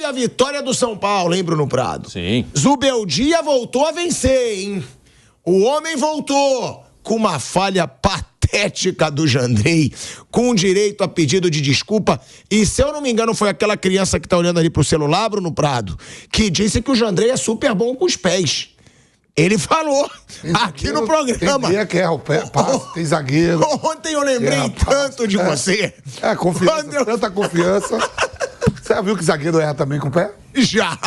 a vitória do São Paulo, hein, Bruno Prado? Sim. Zubeldia voltou a vencer, hein? O homem voltou com uma falha patética do Jandrei, com direito a pedido de desculpa. E se eu não me engano, foi aquela criança que tá olhando ali pro celular, Bruno Prado, que disse que o Jandrei é super bom com os pés. Ele falou aqui no programa. Tem que é o pé, passe, tem zagueiro. Ontem eu lembrei tanto de você. Confiança, tanta confiança. Você já viu que zagueiro erra também com o pé? Já.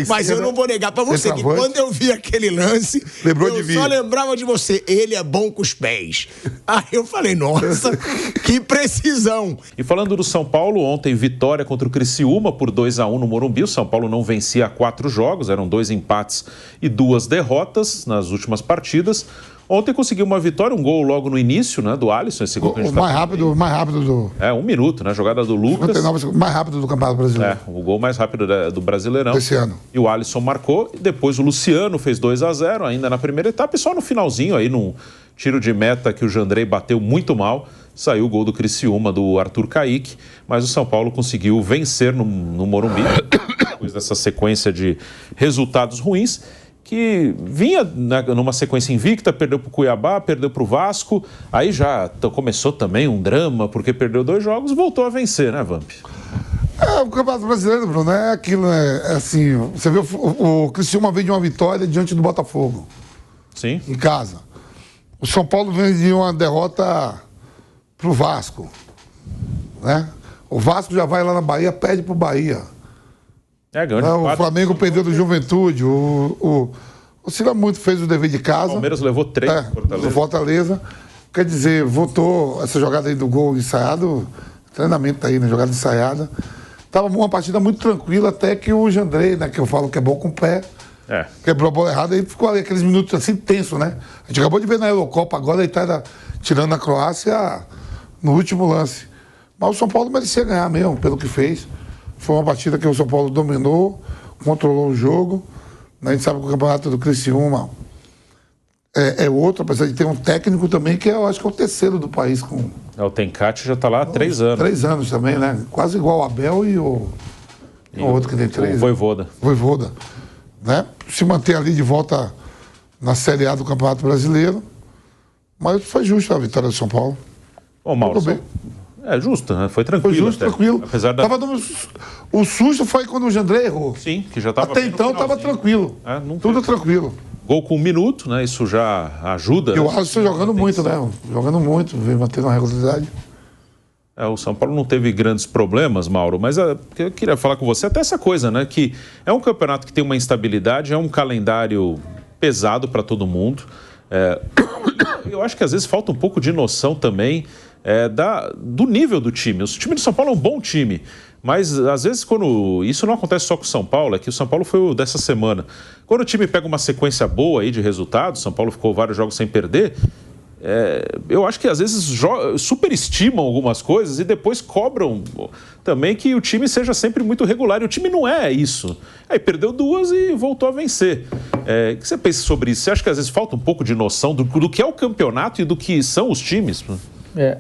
Mas eu não vou negar pra você que quando eu vi aquele lance, eu só lembrava de você. Ele é bom com os pés. Aí eu falei, nossa, que precisão. E falando do São Paulo, ontem vitória contra o Criciúma por 2-1 no Morumbi. O São Paulo não vencia há 4 jogos, eram 2 empates e 2 derrotas nas últimas partidas. Ontem conseguiu uma vitória, um gol logo no início, né, do Alisson, esse gol que a gente mais rápido do... 1 minuto, né, jogada do Lucas. 59, mais rápido do Campeonato Brasileiro. O gol mais rápido do Brasileirão. Esse ano. E o Alisson marcou, e depois o Luciano fez 2-0 ainda na primeira etapa, e só no finalzinho aí, num tiro de meta que o Jandrei bateu muito mal, saiu o gol do Criciúma, do Arthur Caíque, mas o São Paulo conseguiu vencer no Morumbi, depois dessa sequência de resultados ruins, que vinha numa sequência invicta, perdeu para o Cuiabá, perdeu para o Vasco, aí já começou também um drama, porque perdeu 2 jogos, voltou a vencer, né, Vamp? O Campeonato Brasileiro, Bruno, é aquilo, né? É assim, você vê o Criciúma vem de uma vitória diante do Botafogo. Sim. Em casa. O São Paulo vem de uma derrota pro Vasco, né? O Vasco já vai lá na Bahia, perde pro Bahia. O Flamengo perdeu do Juventude, o Oscila muito, fez o dever de casa. O Palmeiras levou 3 do Fortaleza. Quer dizer, voltou essa jogada aí do gol ensaiado, treinamento aí, né? Jogada ensaiada. Tava uma partida muito tranquila, até que o Jandrei, né? Que eu falo que é bom com o pé. Quebrou a bola errada e ficou ali aqueles minutos assim tenso, né? A gente acabou de ver na Eurocopa, agora ele tá tirando a Croácia no último lance. Mas o São Paulo merecia ganhar mesmo, pelo que fez. Foi uma partida que o São Paulo dominou, controlou o jogo. A gente sabe que o campeonato do Criciúma é outro, apesar de ter um técnico também que eu acho que é o terceiro do país. O Tencati já está lá há 3 anos. 3 anos também, né? Quase igual o Abel e o outro que tem 3. O Vojvoda. Vojvoda. Né? Se manter ali de volta na Série A do Campeonato Brasileiro. Mas foi justo a vitória do São Paulo. Ô, Mauro, é justo, né? Foi tranquilo. Foi justo, tranquilo. Apesar O susto foi quando o Jandrei errou. Sim, que já estava. Até então estava tranquilo. Tudo tranquilo. Gol com 1 minuto, né? Isso já ajuda. E o Alisson jogando muito, né? Jogando muito, vem mantendo uma regularidade. O São Paulo não teve grandes problemas, Mauro, mas eu queria falar com você até essa coisa, né? Que é um campeonato que tem uma instabilidade, é um calendário pesado para todo mundo. Eu acho que às vezes falta um pouco de noção também do nível do time. O time do São Paulo é um bom time, mas às vezes quando... Isso não acontece só com o São Paulo, é que o São Paulo foi o dessa semana. Quando o time pega uma sequência boa aí de resultados, São Paulo ficou vários jogos sem perder, eu acho que às vezes superestimam algumas coisas e depois cobram também que o time seja sempre muito regular. E o time não é isso. Aí perdeu 2 e voltou a vencer. O que você pensa sobre isso? Você acha que às vezes falta um pouco de noção do que é o campeonato e do que são os times?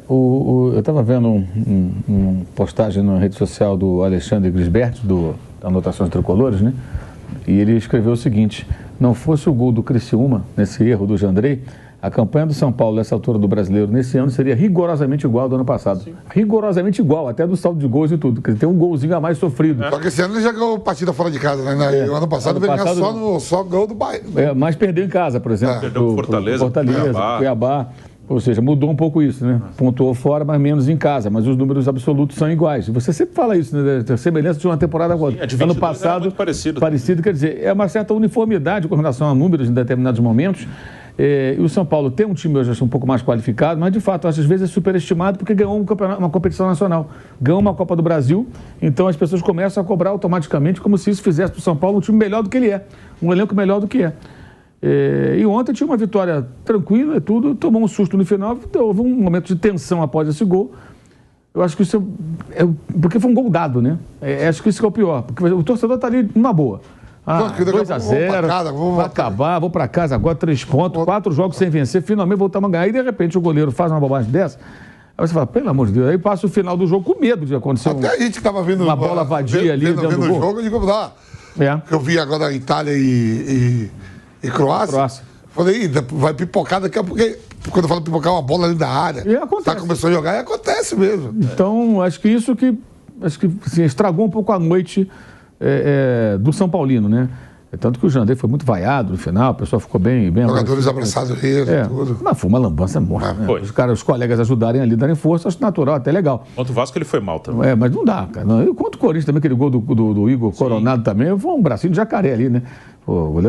Eu estava vendo uma postagem na rede social do Alexandre Grisberti, da Anotações Tricolores, né? E ele escreveu o seguinte: não fosse o gol do Criciúma, nesse erro do Jandrei, a campanha do São Paulo nessa altura do Brasileiro nesse ano seria rigorosamente igual ao do ano passado. Sim. Rigorosamente igual, até do saldo de gols e tudo. Quer dizer, tem um golzinho a mais sofrido. Só que esse ano ele já ganhou partida fora de casa, né? O ano passado ele ganhou só gol do Bahia. Mas perdeu em casa, por exemplo. Perdeu pro Fortaleza, Cuiabá. Ou seja, mudou um pouco isso, né? Pontuou fora, mas menos em casa. Mas os números absolutos são iguais. Você sempre fala isso, né? A semelhança de uma temporada com outra. Ano passado, parecido, quer dizer, é uma certa uniformidade com relação a números em determinados momentos. E o São Paulo tem um time hoje um pouco mais qualificado, mas de fato, às vezes é superestimado porque ganhou uma competição nacional. Ganhou uma Copa do Brasil, então as pessoas começam a cobrar automaticamente como se isso fizesse para o São Paulo um time melhor do que ele é. Um elenco melhor do que é. E ontem tinha uma vitória tranquila e tudo, tomou um susto no final, houve um momento de tensão após esse gol. Eu acho que isso porque foi um gol dado, né? Acho que isso é o pior, porque o torcedor está ali numa boa. 2-0, vai acabar, vou para casa agora, 3 pontos, 4 jogos sem vencer, finalmente voltamos a ganhar, e de repente o goleiro faz uma bobagem dessa. Aí você fala, pelo amor de Deus, aí passa o final do jogo com medo de acontecer Até a gente que estava vendo uma bola vadia ali dentro do gol. Jogo, eu digo, eu vi agora Itália e Croácia. Falei, vai pipocar daqui a pouco. Quando eu falo pipocar, uma bola ali da área. E acontece. Começou a jogar e acontece mesmo. Então, acho que isso que assim, estragou um pouco a noite do São Paulino, né? Tanto que o Jandrei foi muito vaiado no final, o pessoal ficou bem jogadores abraçados, tudo. Mas foi uma lambança morta. Né? Os colegas ajudarem ali, darem força, acho natural, até legal. Contra o Vasco ele foi mal também. Mas não dá, cara. E contra o Corinthians também, aquele gol do Igor Coronado também, foi um bracinho de jacaré ali, né? O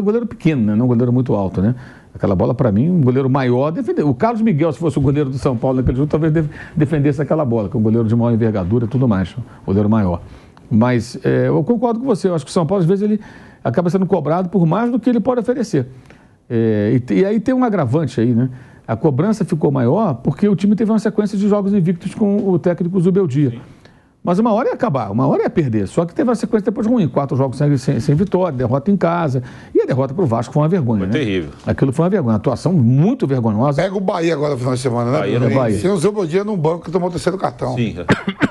goleiro pequeno, né? Não um goleiro muito alto, né? Aquela bola, para mim, um goleiro maior defendeu. O Carlos Miguel, se fosse o goleiro do São Paulo naquele jogo, talvez defendesse aquela bola, que é um goleiro de maior envergadura e tudo mais, goleiro maior. Mas eu concordo com você, eu acho que o São Paulo, às vezes, ele acaba sendo cobrado por mais do que ele pode oferecer. E aí tem um agravante aí, né? A cobrança ficou maior porque o time teve uma sequência de jogos invictos com o técnico Zubeldia. Sim. Mas uma hora ia acabar, uma hora ia perder. Só que teve uma sequência depois ruim, 4 jogos sem vitória, derrota em casa. E a derrota para o Vasco foi uma vergonha. Foi terrível. Aquilo foi uma vergonha, uma atuação muito vergonhosa. Pega o Bahia agora no final de semana, né? Bahia. Sem o Zubeldia no banco que tomou o 3º cartão. Sim,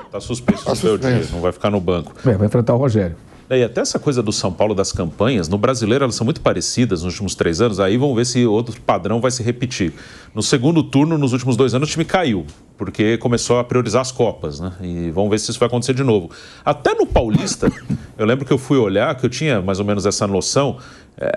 está suspenso o Zubeldia, não vai ficar no banco. Vai enfrentar o Rogério. E até essa coisa do São Paulo das campanhas, no Brasileiro elas são muito parecidas nos últimos 3 anos, aí vamos ver se outro padrão vai se repetir. No segundo turno, nos últimos 2 anos, o time caiu, porque começou a priorizar as Copas, né? E vamos ver se isso vai acontecer de novo. Até no Paulista, eu lembro que eu fui olhar, que eu tinha mais ou menos essa noção,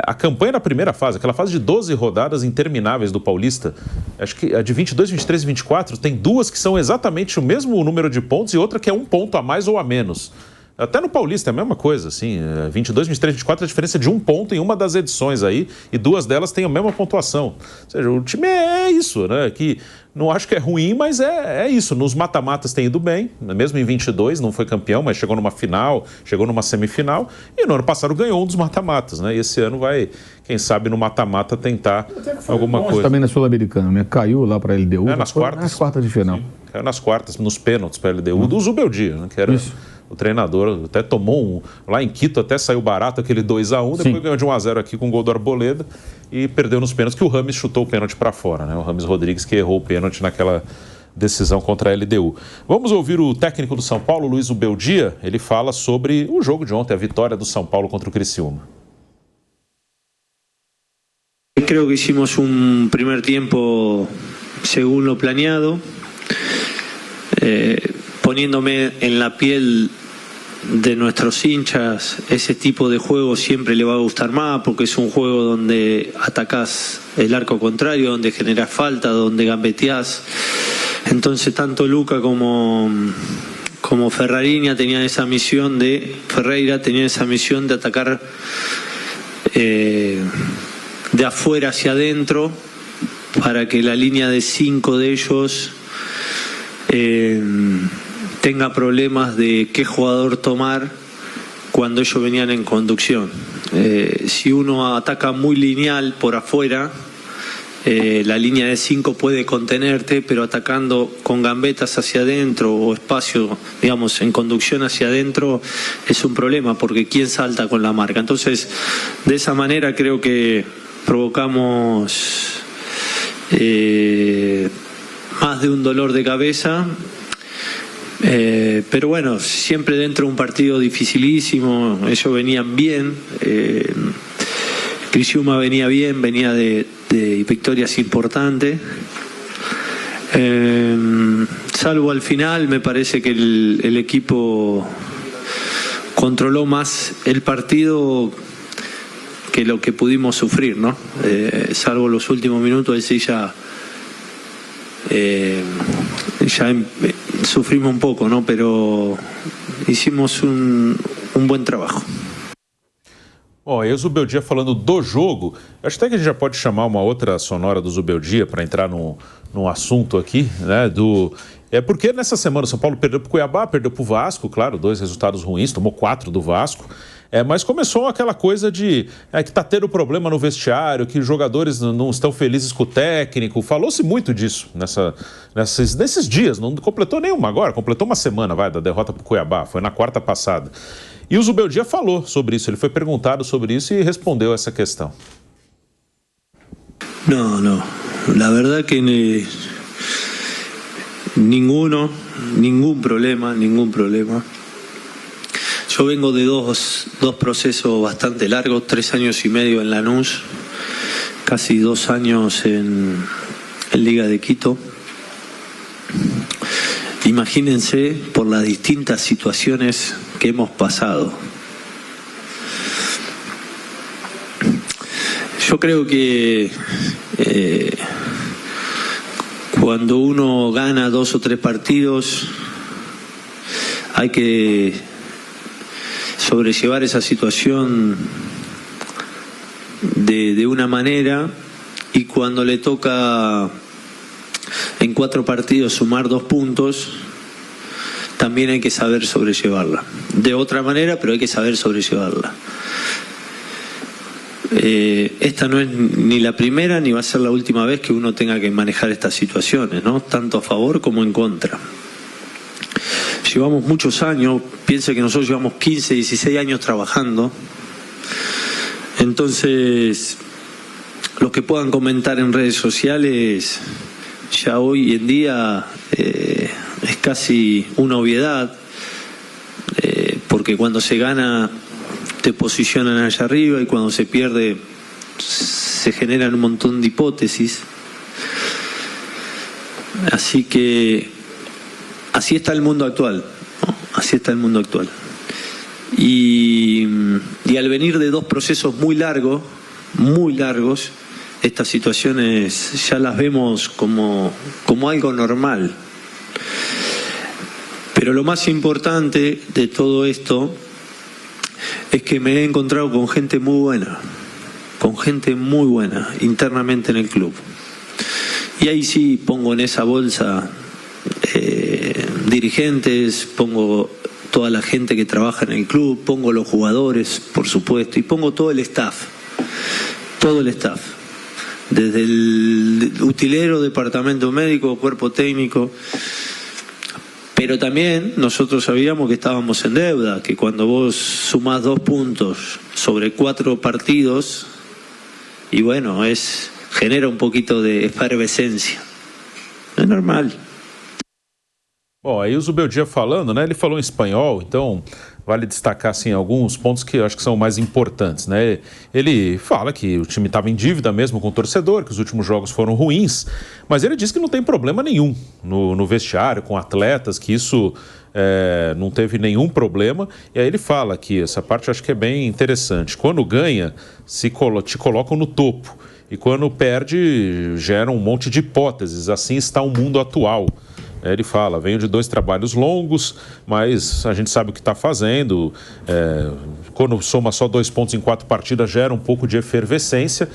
a campanha na primeira fase, aquela fase de 12 rodadas intermináveis do Paulista, acho que a de 22, 23 e 24, tem 2 que são exatamente o mesmo número de pontos e outra que é 1 ponto a mais ou a menos. Até no Paulista é a mesma coisa, assim, 22, 23, 24, a diferença de 1 ponto em uma das edições aí, e 2 delas têm a mesma pontuação. Ou seja, o time é isso, né, que não acho que é ruim, mas é isso. Nos mata-matas tem ido bem, mesmo em 22, não foi campeão, mas chegou numa final, chegou numa semifinal, e no ano passado ganhou um dos mata-matas, né, e esse ano vai, quem sabe, no mata-mata tentar alguma coisa. Também na Sul-Americana, né, caiu lá para a LDU. Nas quartas. Nas quartas de final. Sim, caiu nas quartas, nos pênaltis para a LDU, do Zubeldia, né, que era... Isso. O treinador até tomou lá em Quito, até saiu barato aquele 2-1, depois ganhou de 1-0 aqui com o gol do Arboleda e perdeu nos pênaltis, que o Rames chutou o pênalti para fora, né? O Rames Rodrigues que errou o pênalti naquela decisão contra a LDU. Vamos ouvir o técnico do São Paulo, Luiz Zubeldia. Ele fala sobre o jogo de ontem, a vitória do São Paulo contra o Criciúma. Creo que hicimos un primer tiempo según lo planeado, poniéndome en la piel de nuestros hinchas. Ese tipo de juego siempre le va a gustar más porque es un juego donde atacás el arco contrario, donde generás falta, donde gambeteás. Entonces tanto Luca como Ferreira tenían esa misión de atacar de afuera hacia adentro para que la línea de 5 de ellos tenga problemas de qué jugador tomar cuando ellos venían en conducción. Si uno ataca muy lineal por afuera, la línea de 5 puede contenerte, pero atacando con gambetas hacia adentro o espacio, digamos, en conducción hacia adentro, es un problema, porque ¿quién salta con la marca? Entonces, de esa manera creo que provocamos más de un dolor de cabeza. Pero bueno, siempre dentro de un partido dificilísimo, ellos venían bien, Criciúma venía bien, venía de victorias importantes, salvo al final. Me parece que el equipo controló más el partido que lo que pudimos sufrir, ¿no? Salvo los últimos minutos, ese ya sufrimos un poco, ¿no? Pero hicimos un buen trabajo. Bom, aí o Zubeldia falando do jogo, acho até que a gente já pode chamar uma outra sonora do Zubeldia para entrar num assunto aqui, né, porque nessa semana o São Paulo perdeu para o Cuiabá, perdeu para o Vasco, claro, 2 resultados ruins, tomou 4 do Vasco, mas começou aquela coisa de que está tendo problema no vestiário, que os jogadores não estão felizes com o técnico, falou-se muito disso nesses dias, não completou nenhuma agora, completou uma semana, da derrota para o Cuiabá, foi na quarta passada. E o Zubeldia falou sobre isso, ele foi perguntado sobre isso e respondeu essa questão. No, la verdad que Ningún problema. Yo vengo de dos procesos bastante largos, 3 años y medio en Lanús, casi 2 años en Liga de Quito. Imagínense por las distintas situaciones que hemos pasado. Yo creo que cuando uno gana 2 o 3 partidos hay que sobrellevar esa situación de una manera, y cuando le toca en 4 partidos sumar 2 puntos, también hay que saber sobrellevarla. De otra manera, pero hay que saber sobrellevarla. Esta no es ni la primera ni va a ser la última vez que uno tenga que manejar estas situaciones, ¿no? Tanto a favor como en contra. Llevamos muchos años, piense que nosotros llevamos 15, 16 años trabajando. Entonces, los que puedan comentar en redes sociales, ya hoy en día es casi una obviedad, porque cuando se gana te posicionan allá arriba y cuando se pierde se generan un montón de hipótesis. Así que así está el mundo actual, ¿no? Así está el mundo actual. Y al venir de 2 procesos muy largos, estas situaciones ya las vemos como algo normal. Pero lo más importante de todo esto es que me he encontrado con gente muy buena internamente en el club. Y ahí sí pongo en esa bolsa dirigentes, pongo toda la gente que trabaja en el club, pongo los jugadores, por supuesto, y pongo todo el staff, desde el utilero, departamento médico, cuerpo técnico. Pero también nosotros sabíamos que estábamos en deuda, que cuando vos sumás 2 puntos sobre 4 partidos, y bueno, genera un poquito de efervescencia. É normal. Bom, aí o Zubeldia falando, né? Ele falou em espanhol, então vale destacar assim, alguns pontos que eu acho que são mais importantes, né? Ele fala que o time estava em dívida mesmo com o torcedor, que os últimos jogos foram ruins, mas ele diz que não tem problema nenhum no vestiário, com atletas, que isso não teve nenhum problema. E aí ele fala que essa parte eu acho que é bem interessante. Quando ganha, te colocam no topo. E quando perde, gera um monte de hipóteses. Assim está o mundo atual. Ele fala, venho de 2 trabalhos longos, mas a gente sabe o que está fazendo. Quando soma só 2 pontos em 4 partidas, gera um pouco de efervescência,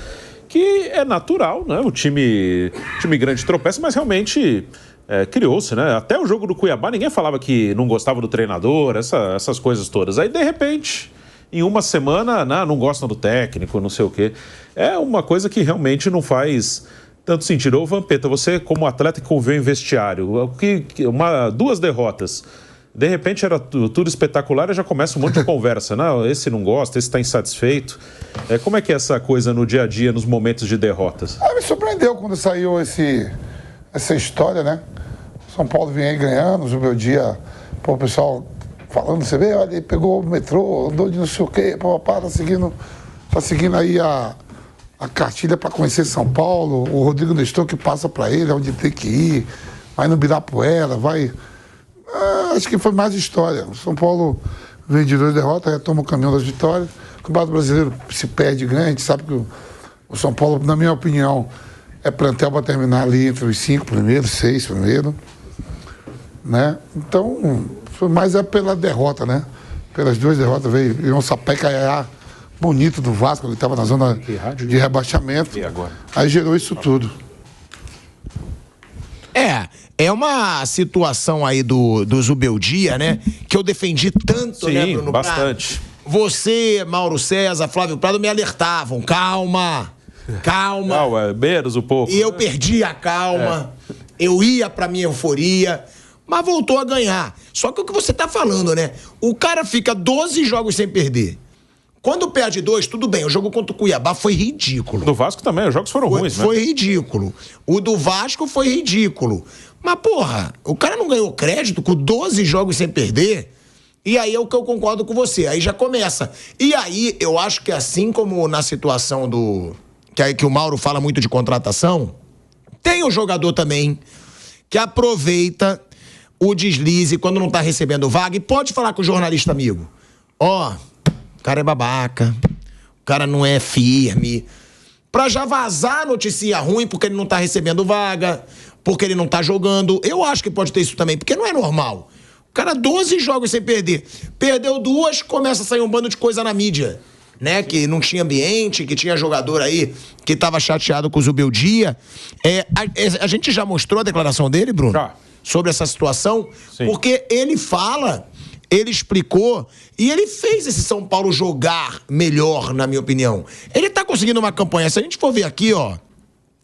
que é natural, né? O time grande tropeça, mas realmente criou-se, né? Até o jogo do Cuiabá, ninguém falava que não gostava do treinador, essas coisas todas. Aí, de repente, em uma semana, não gostam do técnico, não sei o quê. É uma coisa que realmente não faz tanto sentido. Ô, Vampeta, você como atleta que conviveu em vestiário, 2 derrotas, de repente era tudo espetacular e já começa um monte de conversa. Não, esse não gosta, esse está insatisfeito. Como é que é essa coisa no dia a dia, nos momentos de derrotas? Me surpreendeu quando saiu essa história, né? São Paulo vinha aí ganhando, o Zubeldia, o pessoal falando, você vê, olha, ele pegou o metrô, andou de não sei o quê, tá seguindo aí a cartilha para conhecer São Paulo, o Rodrigo Nestor que passa para ele, onde tem que ir, vai no Ibirapuera, vai... acho que foi mais história. O São Paulo vem de 2 derrotas, retoma o caminhão das vitórias. O Campeonato Brasileiro se perde e ganha, a gente sabe que o São Paulo, na minha opinião, é plantel para terminar ali entre os 5 primeiros, 6 primeiros, né? Então, foi mais pela derrota, né? Pelas 2 derrotas, veio um sapé-caiá bonito do Vasco, ele estava na zona de rebaixamento. E agora? Aí gerou isso tudo. É uma situação aí do Zubeldia, né? Que eu defendi tanto, sim, né, Bruno? bastante. Você, Mauro César, Flávio Prado me alertavam. Calma. Menos um pouco. E eu perdi a calma. Eu ia pra minha euforia. Mas voltou a ganhar. Só que o que você tá falando, né? O cara fica 12 jogos sem perder. Quando perde 2, tudo bem. O jogo contra o Cuiabá foi ridículo. Do Vasco também, os jogos foram ruins, né? Foi ridículo. O do Vasco foi ridículo. Mas, porra, o cara não ganhou crédito com 12 jogos sem perder. E aí é o que eu concordo com você. Aí já começa. E aí, eu acho que assim como na situação que o Mauro fala muito de contratação, tem o jogador também que aproveita o deslize quando não tá recebendo vaga e pode falar com o jornalista amigo. Ó, o cara é babaca, o cara não é firme. Pra já vazar notícia ruim porque ele não tá recebendo vaga, porque ele não tá jogando. Eu acho que pode ter isso também, porque não é normal. O cara, 12 jogos sem perder. Perdeu 2, começa a sair um bando de coisa na mídia, né? Que não tinha ambiente, que tinha jogador aí que tava chateado com o Zubeldia. A gente já mostrou a declaração dele, Bruno? Já. Sobre essa situação? Sim. Porque ele fala, ele explicou e ele fez esse São Paulo jogar melhor, na minha opinião. Ele tá conseguindo uma campanha. Se a gente for ver aqui, ó,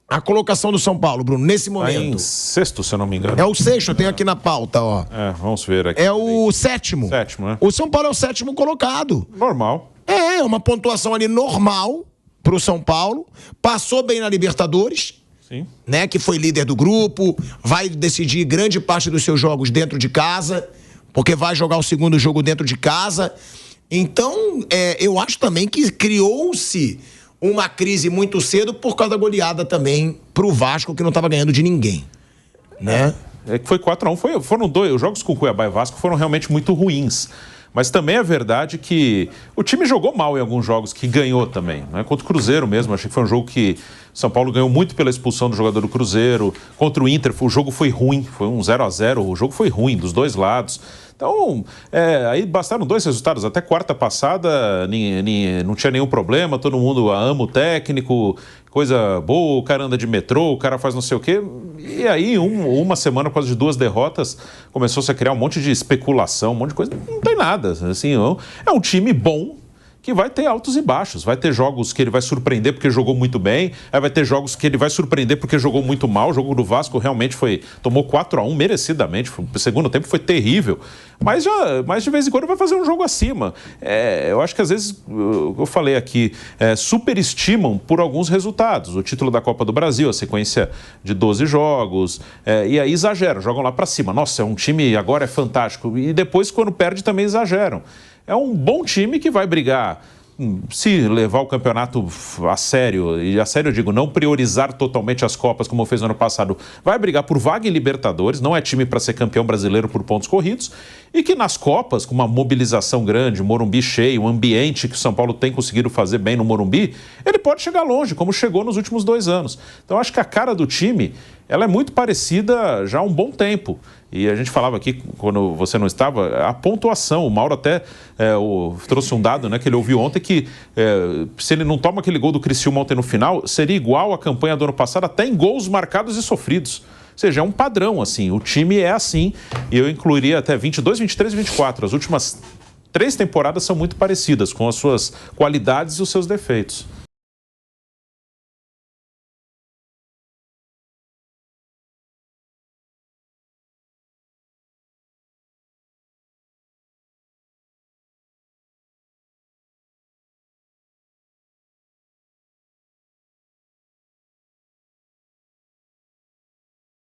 a colocação do São Paulo, Bruno, nesse momento. Tá em sexto, se eu não me engano. É o sexto, eu tenho aqui na pauta, ó. Vamos ver aqui. É o sétimo. Sétimo, né? O São Paulo é o sétimo colocado. Normal. É uma pontuação ali normal pro São Paulo. Passou bem na Libertadores. Sim. Né? Que foi líder do grupo. Vai decidir grande parte dos seus jogos dentro de casa. Porque vai jogar o segundo jogo dentro de casa. Então, eu acho também que criou-se uma crise muito cedo por causa da goleada também pro Vasco, que não estava ganhando de ninguém, né? É que foi 4-1, foram 2, os jogos com Cuiabá e Vasco foram realmente muito ruins. Mas também é verdade que o time jogou mal em alguns jogos que ganhou também, né? Contra o Cruzeiro mesmo, achei que foi um jogo que São Paulo ganhou muito pela expulsão do jogador do Cruzeiro. Contra o Inter, o jogo foi ruim, foi um 0-0, o jogo foi ruim dos dois lados. Então, aí bastaram 2 resultados. Até quarta passada não tinha nenhum problema, todo mundo ama o técnico, coisa boa, o cara anda de metrô, o cara faz não sei o quê. E aí, uma semana, quase de 2 derrotas, começou-se a criar um monte de especulação, um monte de coisa. Não tem nada. Assim, é um time bom, que vai ter altos e baixos. Vai ter jogos que ele vai surpreender porque jogou muito bem, aí vai ter jogos que ele vai surpreender porque jogou muito mal. O jogo do Vasco realmente tomou 4-1 merecidamente, o segundo tempo foi terrível, mas de vez em quando vai fazer um jogo acima. Eu acho que às vezes, eu falei aqui, superestimam por alguns resultados. O título da Copa do Brasil, a sequência de 12 jogos, e aí exageram, jogam lá pra cima. Nossa, é um time, agora é fantástico. E depois, quando perde, também exageram. É um bom time que vai brigar, se levar o campeonato a sério, e a sério eu digo, não priorizar totalmente as Copas como fez no ano passado, vai brigar por vaga em Libertadores, não é time para ser campeão brasileiro por pontos corridos, e que nas Copas, com uma mobilização grande, Morumbi cheio, um ambiente que o São Paulo tem conseguido fazer bem no Morumbi, ele pode chegar longe, como chegou nos últimos 2 anos. Então acho que a cara do time, ela é muito parecida já há um bom tempo. E a gente falava aqui, quando você não estava, a pontuação. O Mauro até trouxe um dado, né, que ele ouviu ontem, que se ele não toma aquele gol do Criciúma ontem no final, seria igual à campanha do ano passado, até em gols marcados e sofridos. Ou seja, é um padrão, assim. O time é assim, e eu incluiria até 22, 23 e 24. As últimas 3 temporadas são muito parecidas, com as suas qualidades e os seus defeitos.